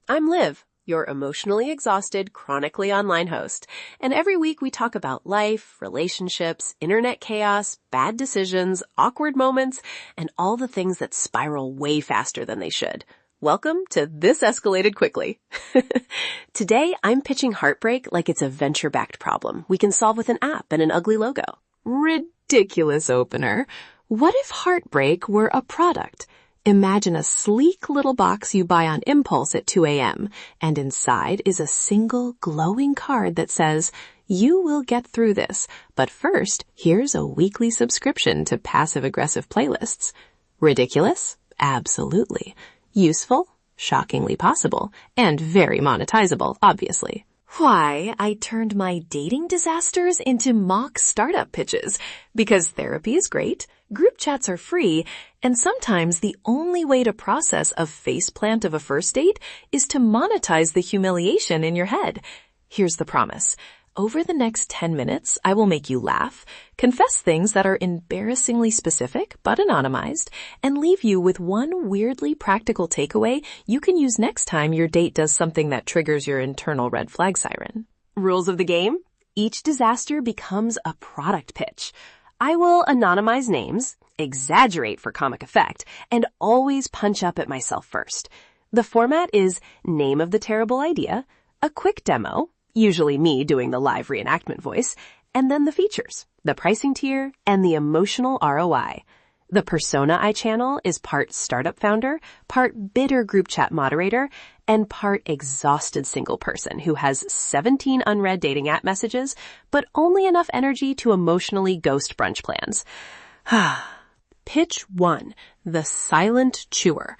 I'm Liv, your emotionally exhausted, chronically online host. And every week we talk about life, relationships, internet chaos, bad decisions, awkward moments, and all the things that spiral way faster than they should. Welcome to This Escalated Quickly. Today, I'm pitching heartbreak like it's a venture-backed problem we can solve with an app and an ugly logo. Ridiculous opener. What if heartbreak were a product? Imagine a sleek little box you buy on impulse at 2 a.m., and inside is a single glowing card that says, "You will get through this, but first, here's a weekly subscription to passive-aggressive playlists." Ridiculous? Absolutely. Useful? Shockingly possible. And very monetizable, obviously. Why, I turned my dating disasters into mock startup pitches. Because therapy is great, group chats are free, and sometimes the only way to process a faceplant of a first date is to monetize the humiliation in your head. Here's the promise. Over the next 10 minutes, I will make you laugh, confess things that are embarrassingly specific but anonymized, and leave you with one weirdly practical takeaway you can use next time your date does something that triggers your internal red flag siren. Rules of the game? Each disaster becomes a product pitch. I will anonymize names, exaggerate for comic effect, and always punch up at myself first. The format is name of the terrible idea, a quick demo, usually me doing the live reenactment voice, and then the features, the pricing tier, and the emotional ROI. The persona I channel is part startup founder, part bitter group chat moderator, and part exhausted single person who has 17 unread dating app messages, but only enough energy to emotionally ghost brunch plans. Pitch 1, the silent chewer.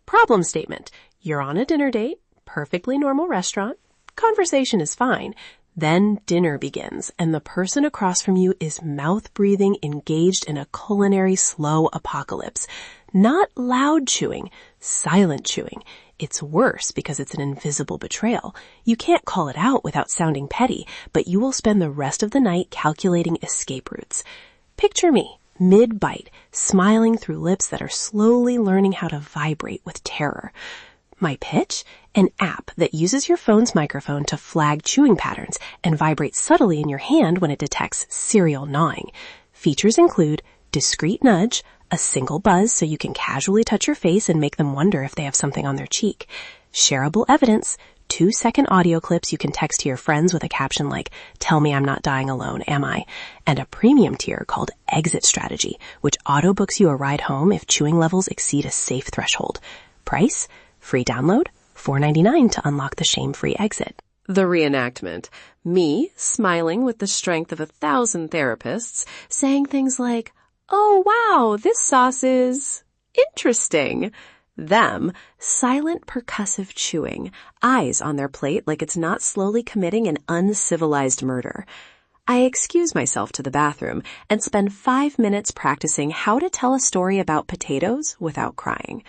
Problem statement. You're on a dinner date, perfectly normal restaurant. Conversation is fine. Then dinner begins, and the person across from you is mouth-breathing, engaged in a culinary slow apocalypse. Not loud chewing, silent chewing. It's worse because it's an invisible betrayal. You can't call it out without sounding petty, but you will spend the rest of the night calculating escape routes. Picture me, mid-bite, smiling through lips that are slowly learning how to vibrate with terror. My pitch? An app that uses your phone's microphone to flag chewing patterns and vibrates subtly in your hand when it detects serial gnawing. Features include discreet nudge, a single buzz so you can casually touch your face and make them wonder if they have something on their cheek, shareable evidence, 2-second audio clips you can text to your friends with a caption like, "Tell me I'm not dying alone, am I?" and a premium tier called Exit Strategy, which auto-books you a ride home if chewing levels exceed a safe threshold. Price? Free download, $4.99 to unlock the shame-free exit. The reenactment. Me, smiling with the strength of 1,000 therapists, saying things like, "Oh wow, this sauce is interesting." Them, silent percussive chewing, eyes on their plate like it's not slowly committing an uncivilized murder. I excuse myself to the bathroom and spend 5 minutes practicing how to tell a story about potatoes without crying.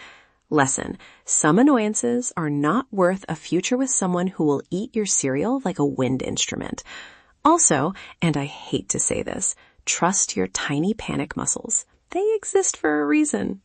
Lesson. Some annoyances are not worth a future with someone who will eat your cereal like a wind instrument. Also, and I hate to say this, trust your tiny panic muscles. They exist for a reason.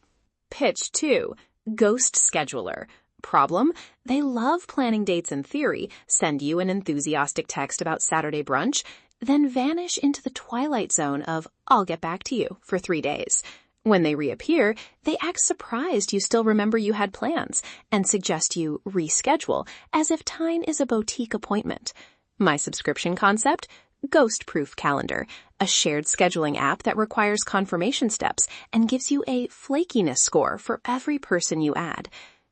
Pitch 2. Ghost scheduler. Problem? They love planning dates in theory, send you an enthusiastic text about Saturday brunch, then vanish into the twilight zone of "I'll get back to you" for 3 days. When they reappear, they act surprised you still remember you had plans and suggest you reschedule as if time is a boutique appointment. My subscription concept? Ghost-proof calendar, a shared scheduling app that requires confirmation steps and gives you a flakiness score for every person you add.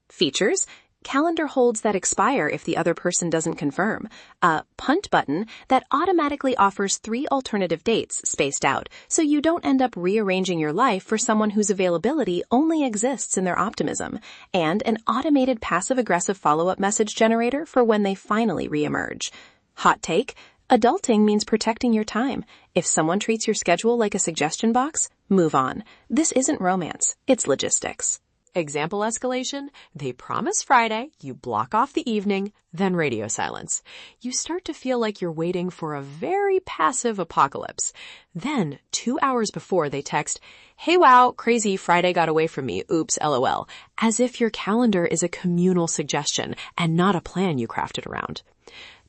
Features? Calendar holds that expire if the other person doesn't confirm. A punt button that automatically offers 3 alternative dates spaced out, so you don't end up rearranging your life for someone whose availability only exists in their optimism. And an automated passive-aggressive follow-up message generator for when they finally reemerge. Hot take? Adulting means protecting your time. If someone treats your schedule like a suggestion box, move on. This isn't romance, it's logistics. Example escalation, they promise Friday, you block off the evening, then radio silence. You start to feel like you're waiting for a very passive apocalypse. Then, 2 hours before, they text, "Hey wow, crazy, Friday got away from me, oops, LOL," as if your calendar is a communal suggestion and not a plan you crafted around.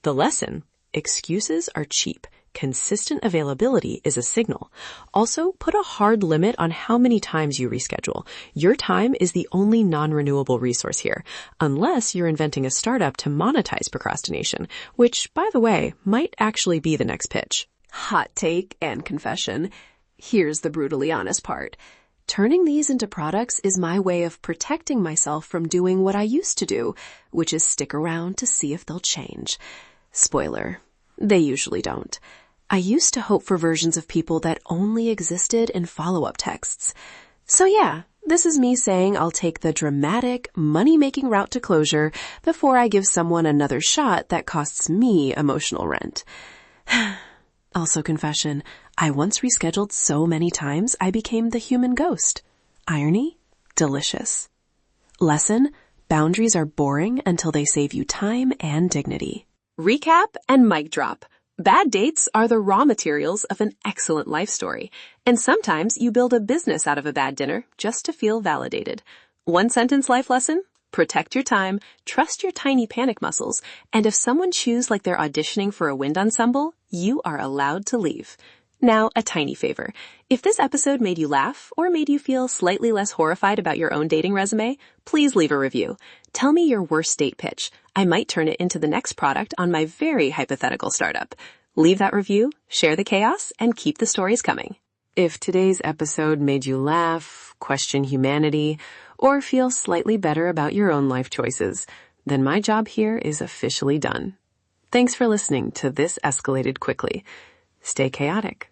The lesson: excuses are cheap. Consistent availability is a signal. Also, put a hard limit on how many times you reschedule. Your time is the only non-renewable resource here, unless you're inventing a startup to monetize procrastination, which, by the way, might actually be the next pitch. Hot take and confession. Here's the brutally honest part. Turning these into products is my way of protecting myself from doing what I used to do, which is stick around to see if they'll change. Spoiler, they usually don't. I used to hope for versions of people that only existed in follow-up texts. So yeah, this is me saying I'll take the dramatic, money-making route to closure before I give someone another shot that costs me emotional rent. Also confession, I once rescheduled so many times I became the human ghost. Irony? Delicious. Lesson? Boundaries are boring until they save you time and dignity. Recap and mic drop. Bad dates are the raw materials of an excellent life story, and sometimes you build a business out of a bad dinner just to feel validated. One sentence life lesson: protect your time, trust your tiny panic muscles, and if someone chews like they're auditioning for a wind ensemble, you are allowed to leave. Now, a tiny favor. If this episode made you laugh or made you feel slightly less horrified about your own dating resume, please leave a review. Tell me your worst date pitch. I might turn it into the next product on my very hypothetical startup. Leave that review, share the chaos, and keep the stories coming. If today's episode made you laugh, question humanity, or feel slightly better about your own life choices, then my job here is officially done. Thanks for listening to This Escalated Quickly. Stay chaotic.